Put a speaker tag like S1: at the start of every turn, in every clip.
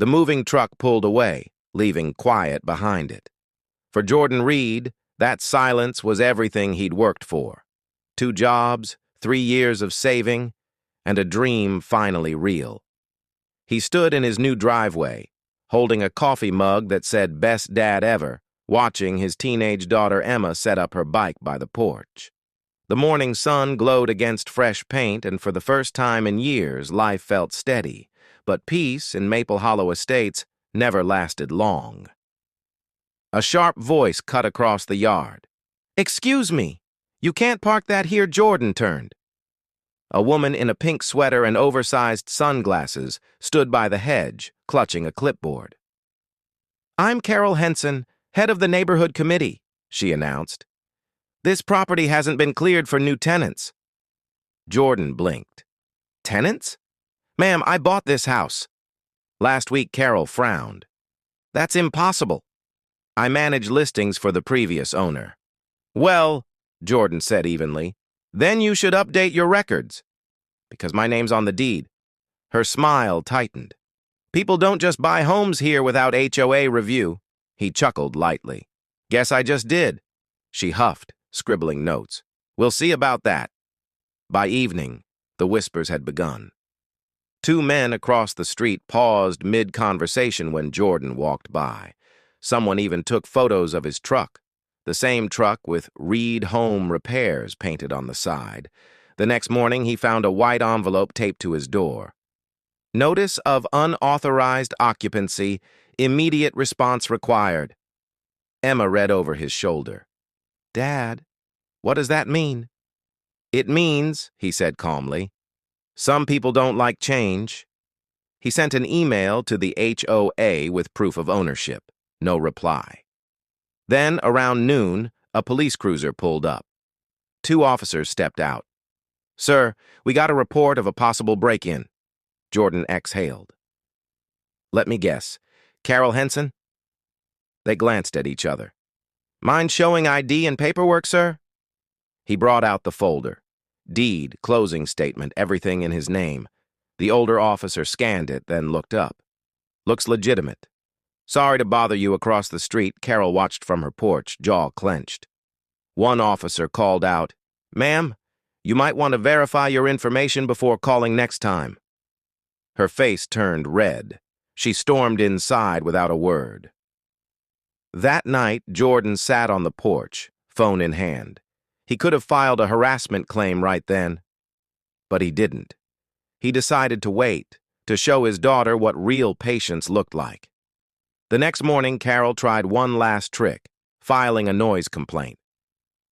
S1: The moving truck pulled away, leaving quiet behind it. For Jordan Reed, that silence was everything he'd worked for. 2 jobs, 3 years of saving, and a dream finally real. He stood in his new driveway, holding a coffee mug that said "Best Dad Ever," watching his teenage daughter Emma set up her bike by the porch. The morning sun glowed against fresh paint, and for the first time in years, life felt steady. But peace in Maple Hollow Estates never lasted long. A sharp voice cut across the yard. "Excuse me, you can't park that here." Jordan turned. A woman in a pink sweater and oversized sunglasses stood by the hedge, clutching a clipboard. "I'm Carol Henson, head of the neighborhood committee," she announced. "This property hasn't been cleared for new tenants." Jordan blinked. "Tenants? Ma'am, I bought this house." Last week, Carol frowned. "That's impossible. I manage listings for the previous owner." "Well," Jordan said evenly, "then you should update your records." "Because my name's on the deed." Her smile tightened. "People don't just buy homes here without HOA review." He chuckled lightly. "Guess I just did." She huffed, scribbling notes. "We'll see about that." By evening, the whispers had begun. 2 men across the street paused mid-conversation when Jordan walked by. Someone even took photos of his truck, the same truck with "Reed Home Repairs" painted on the side. The next morning, he found a white envelope taped to his door. "Notice of unauthorized occupancy. Immediate response required." Emma read over his shoulder. "Dad, what does that mean?" "It means," he said calmly, "some people don't like change." He sent an email to the HOA with proof of ownership. No reply. Then, around noon, a police cruiser pulled up. 2 officers stepped out. "Sir, we got a report of a possible break-in." Jordan exhaled. "Let me guess. Carol Henson?" They glanced at each other. "Mind showing ID and paperwork, sir?" He brought out the folder. Deed, closing statement, everything in his name. The older officer scanned it, then looked up. "Looks legitimate." "Sorry to bother you across the street." Carol watched from her porch, jaw clenched. One officer called out, "Ma'am, you might want to verify your information before calling next time." Her face turned red. She stormed inside without a word. That night, Jordan sat on the porch, phone in hand. He could have filed a harassment claim right then. But he didn't. He decided to wait, to show his daughter what real patience looked like. The next morning, Carol tried one last trick, filing a noise complaint.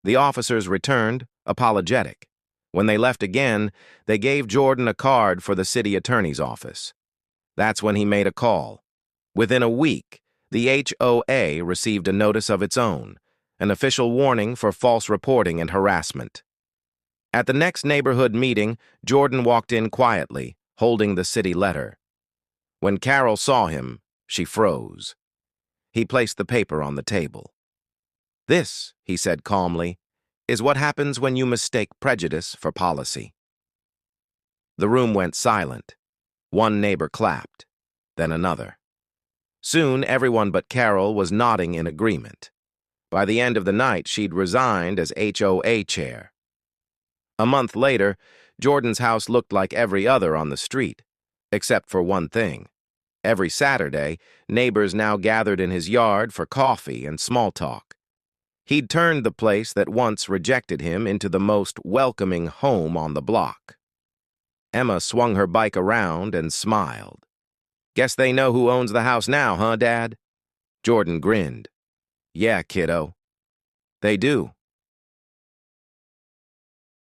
S1: The officers returned, apologetic. When they left again, they gave Jordan a card for the city attorney's office. That's when he made a call. Within a week, the HOA received a notice of its own, an official warning for false reporting and harassment. At the next neighborhood meeting, Jordan walked in quietly, holding the city letter. When Carol saw him, she froze. He placed the paper on the table. "This," he said calmly, "is what happens when you mistake prejudice for policy." The room went silent. One neighbor clapped, then another. Soon, everyone but Carol was nodding in agreement. By the end of the night, she'd resigned as HOA chair. A month later, Jordan's house looked like every other on the street, except for one thing. Every Saturday, neighbors now gathered in his yard for coffee and small talk. He'd turned the place that once rejected him into the most welcoming home on the block. Emma swung her bike around and smiled. "Guess they know who owns the house now, huh, Dad?" Jordan grinned. "Yeah, kiddo. They do."